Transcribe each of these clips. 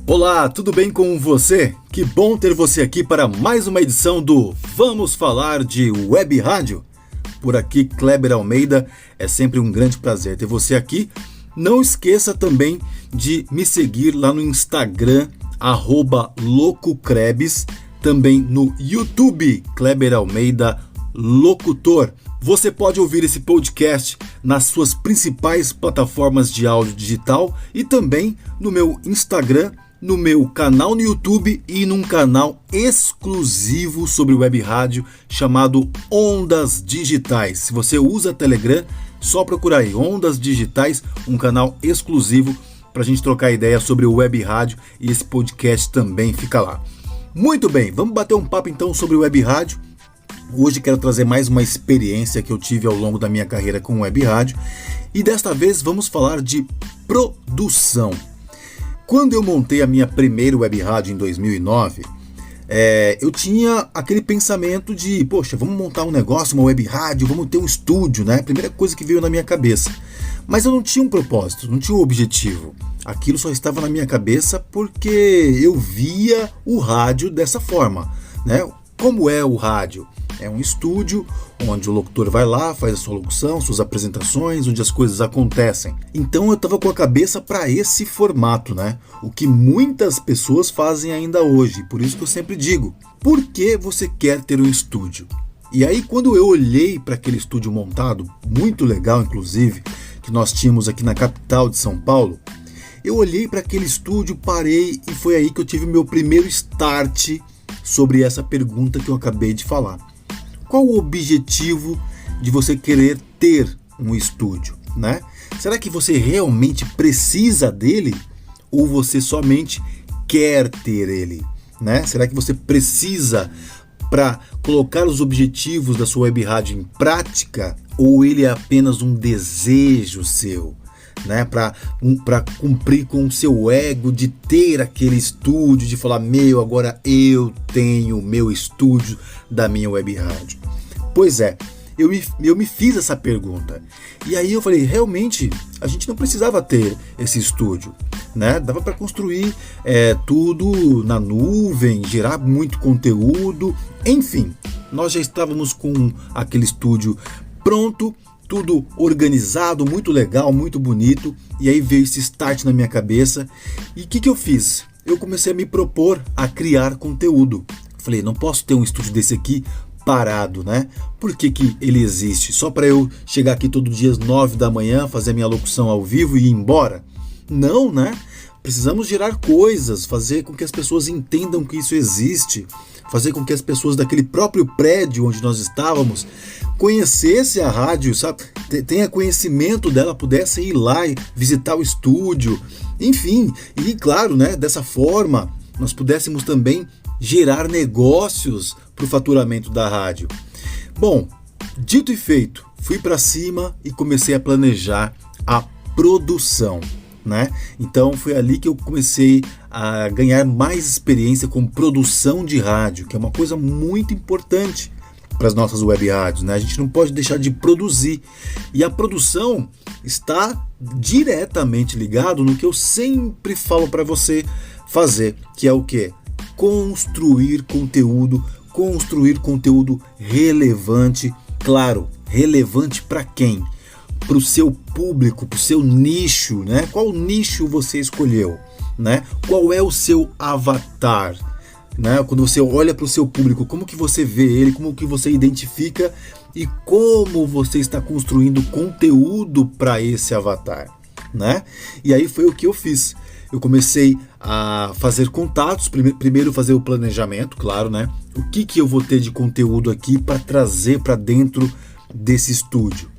Olá, tudo bem com você? Que bom ter você aqui para mais uma edição do Vamos Falar de Web Rádio. Por aqui, Kleber Almeida, é sempre um grande prazer ter você aqui. Não esqueça também de me seguir lá no Instagram, @LocoKrebs, também no YouTube, Kleber Almeida Locutor. Você pode ouvir esse podcast nas suas principais plataformas de áudio digital e também no meu Instagram, no meu canal no YouTube e num canal exclusivo sobre web rádio chamado Ondas Digitais. Se você usa Telegram, só procurar aí Ondas Digitais, um canal exclusivo para a gente trocar ideia sobre o web rádio, e esse podcast também fica lá. Muito bem, vamos bater um papo então sobre o web rádio. Hoje quero trazer mais uma experiência que eu tive ao longo da minha carreira com web rádio, e desta vez vamos falar de produção. Quando eu montei a minha primeira web rádio em 2009, eu tinha aquele pensamento de, poxa, vamos montar um negócio, uma web rádio, vamos ter um estúdio, né? Primeira coisa que veio na minha cabeça. Mas eu não tinha um propósito, não tinha um objetivo. Aquilo só estava na minha cabeça porque eu via o rádio dessa forma, né? Como é o rádio? É um estúdio onde o locutor vai lá, faz a sua locução, suas apresentações, onde as coisas acontecem. Então eu estava com a cabeça para esse formato, né? O que muitas pessoas fazem ainda hoje. Por isso que eu sempre digo, por que você quer ter um estúdio? E aí quando eu olhei para aquele estúdio montado, muito legal inclusive, que nós tínhamos aqui na capital de São Paulo, eu olhei para aquele estúdio, parei e foi aí que eu tive o meu primeiro start sobre essa pergunta que eu acabei de falar. Qual o objetivo de você querer ter um estúdio, né? Será que você realmente precisa dele ou você somente quer ter ele, né? Será que você precisa para colocar os objetivos da sua web rádio em prática ou ele é apenas um desejo seu, né? Para cumprir com o seu ego de ter aquele estúdio, de falar, agora eu tenho o meu estúdio da minha web rádio. Pois é, eu me fiz essa pergunta. E aí eu falei, realmente, a gente não precisava ter esse estúdio, né? Dava para construir tudo na nuvem, gerar muito conteúdo, enfim. Nós já estávamos com aquele estúdio pronto, tudo organizado, muito legal, muito bonito. E aí veio esse start na minha cabeça. E o que eu fiz? Eu comecei a me propor a criar conteúdo. Falei, não posso ter um estúdio desse aqui parado, né? Por que ele existe? Só para eu chegar aqui todo dia às 9 da manhã, fazer minha locução ao vivo e ir embora? Não, né? Precisamos gerar coisas, fazer com que as pessoas entendam que isso existe, fazer com que as pessoas daquele próprio prédio onde nós estávamos conhecessem a rádio, sabe? Tenha conhecimento dela, pudesse ir lá e visitar o estúdio, enfim. E claro, né? Dessa forma, nós pudéssemos também gerar negócios para o faturamento da rádio. Bom, dito e feito, fui para cima e comecei a planejar a produção, né? Então foi ali que eu comecei a ganhar mais experiência com produção de rádio, que é uma coisa muito importante para as nossas web rádios, né? A gente não pode deixar de produzir. E a produção está diretamente ligado no que eu sempre falo para você fazer, que é o quê? Construir conteúdo relevante, claro, relevante para quem? Para o seu público, para o seu nicho, né? Qual nicho você escolheu, né? Qual é o seu avatar, né? Quando você olha para o seu público, como que você vê ele, como que você identifica e como você está construindo conteúdo para esse avatar, né? E aí foi o que eu fiz. Eu comecei a fazer contatos, primeiro fazer o planejamento, claro, né? O que eu vou ter de conteúdo aqui para trazer para dentro desse estúdio.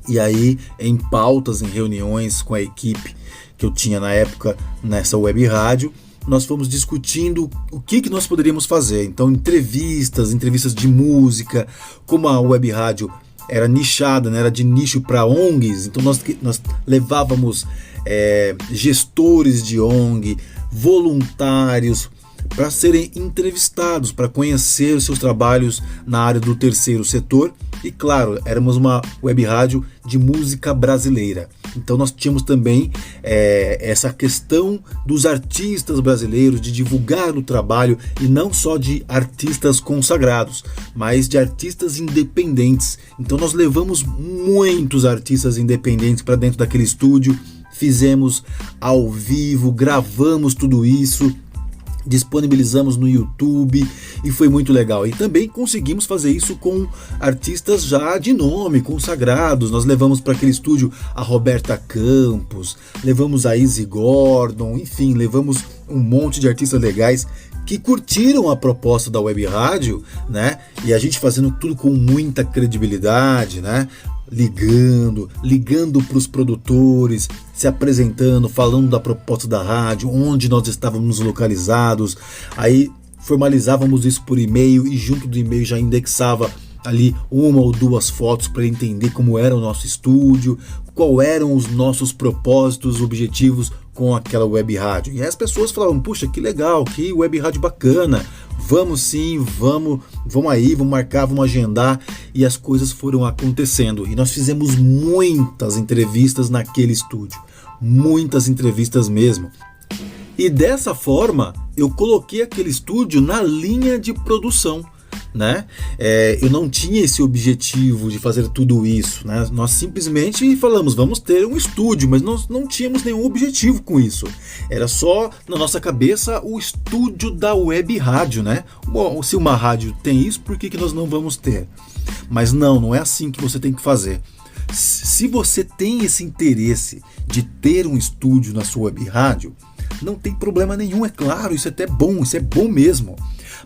E aí, em pautas, em reuniões com a equipe que eu tinha na época nessa web rádio, nós fomos discutindo o que nós poderíamos fazer. Então, entrevistas de música, como a web rádio era nichada, né? Era de nicho para ONGs, então nós levávamos gestores de ONG, voluntários, para serem entrevistados, para conhecer os seus trabalhos na área do terceiro setor. E claro, éramos uma web rádio de música brasileira. Então nós tínhamos também essa questão dos artistas brasileiros, de divulgar o trabalho, e não só de artistas consagrados, mas de artistas independentes. Então nós levamos muitos artistas independentes para dentro daquele estúdio, fizemos ao vivo, gravamos tudo isso, disponibilizamos no YouTube e foi muito legal. E também conseguimos fazer isso com artistas já de nome, consagrados. Nós levamos para aquele estúdio a Roberta Campos, levamos a Izzy Gordon, enfim, levamos um monte de artistas legais que curtiram a proposta da web rádio, né? E a gente fazendo tudo com muita credibilidade, né? Ligando para os produtores, se apresentando, falando da proposta da rádio, onde nós estávamos localizados. Aí formalizávamos isso por e-mail e junto do e-mail já indexava ali 1 ou 2 fotos para entender como era o nosso estúdio, qual eram os nossos propósitos, objetivos com aquela web rádio. E aí as pessoas falavam: puxa, que legal, que web rádio bacana, vamos sim, vamos aí, vamos marcar, vamos agendar. E as coisas foram acontecendo. E nós fizemos muitas entrevistas naquele estúdio, muitas entrevistas mesmo. E dessa forma eu coloquei aquele estúdio na linha de produção, né? Eu não tinha esse objetivo de fazer tudo isso, né? Nós simplesmente falamos: vamos ter um estúdio, mas nós não tínhamos nenhum objetivo com isso. Era só na nossa cabeça o estúdio da web rádio, né? Bom, se uma rádio tem isso, por que nós não vamos ter? Mas não é assim que você tem que fazer. Se você tem esse interesse de ter um estúdio na sua web rádio, não tem problema nenhum, é claro, isso é até bom, isso é bom mesmo.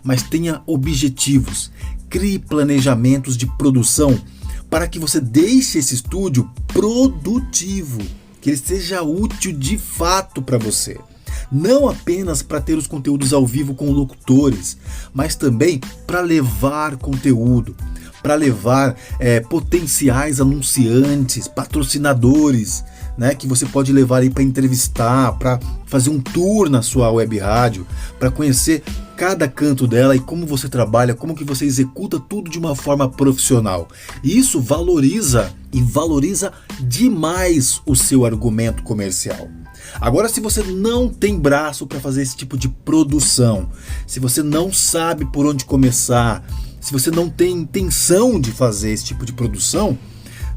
Mas tenha objetivos, crie planejamentos de produção para que você deixe esse estúdio produtivo, que ele seja útil de fato para você. Não apenas para ter os conteúdos ao vivo com locutores, mas também para levar conteúdo, para levar potenciais anunciantes, patrocinadores, né, que você pode levar aí para entrevistar, para fazer um tour na sua web rádio, para conhecer cada canto dela e como você trabalha, como que você executa tudo de uma forma profissional. E isso valoriza demais o seu argumento comercial. Agora, se você não tem braço para fazer esse tipo de produção, se você não sabe por onde começar, se você não tem intenção de fazer esse tipo de produção,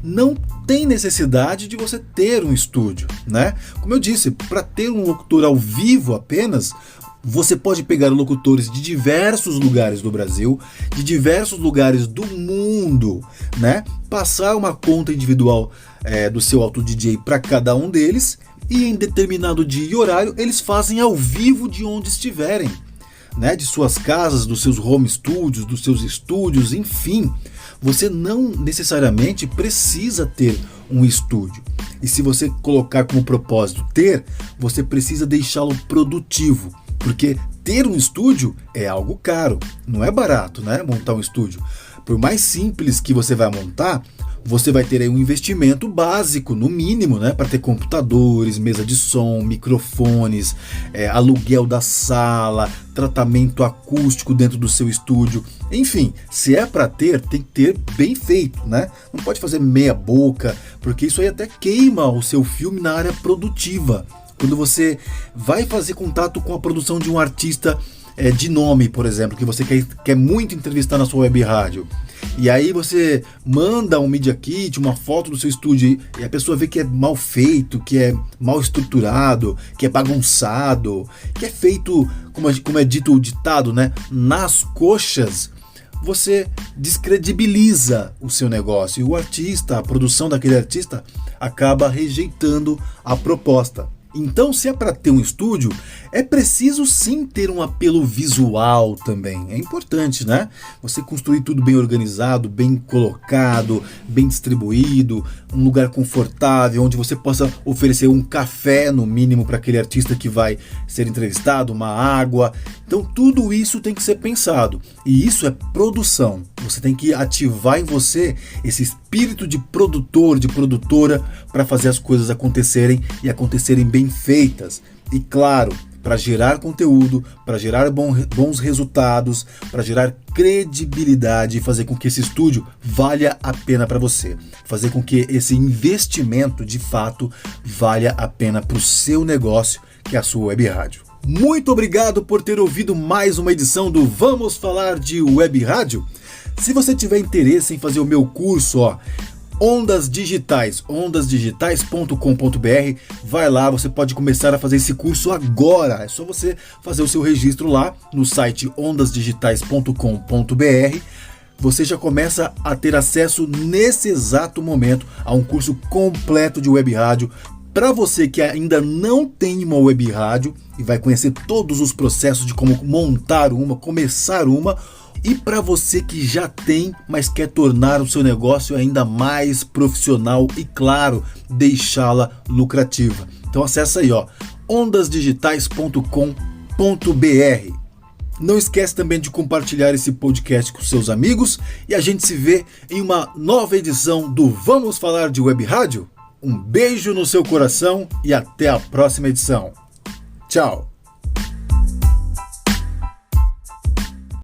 não tem necessidade de você ter um estúdio, né? Como eu disse, para ter um locutor ao vivo apenas, você pode pegar locutores de diversos lugares do Brasil, de diversos lugares do mundo, né? Passar uma conta individual do seu auto DJ para cada um deles, e em determinado dia e horário eles fazem ao vivo de onde estiverem, né? De suas casas, dos seus home studios, dos seus estúdios, enfim. Você não necessariamente precisa ter um estúdio. E se você colocar como propósito ter, você precisa deixá-lo produtivo. Porque ter um estúdio é algo caro, não é barato, né? Montar um estúdio. Por mais simples que você vai montar, você vai ter aí um investimento básico, no mínimo, né? Para ter computadores, mesa de som, microfones, aluguel da sala, tratamento acústico dentro do seu estúdio. Enfim, se é para ter, tem que ter bem feito, né? Não pode fazer meia boca, porque isso aí até queima o seu filme na área produtiva. Quando você vai fazer contato com a produção de um artista de nome, por exemplo, que você quer muito entrevistar na sua web rádio, e aí você manda um Media Kit, uma foto do seu estúdio, e a pessoa vê que é mal feito, que é mal estruturado, que é bagunçado, que é feito, como é dito o ditado, né, nas coxas, você descredibiliza o seu negócio. E o artista, a produção daquele artista, acaba rejeitando a proposta. Então, se é para ter um estúdio, é preciso sim ter um apelo visual também. É importante, né? Você construir tudo bem organizado, bem colocado, bem distribuído, um lugar confortável, onde você possa oferecer um café, no mínimo, para aquele artista que vai ser entrevistado, uma água. Então, tudo isso tem que ser pensado. E isso é produção. Você tem que ativar em você esse espírito de produtor, de produtora, para fazer as coisas acontecerem e acontecerem bem feitas. E claro, para gerar conteúdo, para gerar bons resultados, para gerar credibilidade e fazer com que esse estúdio valha a pena para você. Fazer com que esse investimento, de fato, valha a pena para o seu negócio, que é a sua web rádio. Muito obrigado por ter ouvido mais uma edição do Vamos Falar de Web Rádio. Se você tiver interesse em fazer o meu curso, Ondas Digitais, ondasdigitais.com.br, vai lá, você pode começar a fazer esse curso agora. É só você fazer o seu registro lá no site ondasdigitais.com.br. Você já começa a ter acesso nesse exato momento a um curso completo de web rádio. Para você que ainda não tem uma web rádio e vai conhecer todos os processos de como montar uma, começar uma, e para você que já tem, mas quer tornar o seu negócio ainda mais profissional e, claro, deixá-la lucrativa. Então acessa aí, ondasdigitais.com.br. Não esquece também de compartilhar esse podcast com seus amigos e a gente se vê em uma nova edição do Vamos Falar de Web Rádio. Um beijo no seu coração e até a próxima edição. Tchau!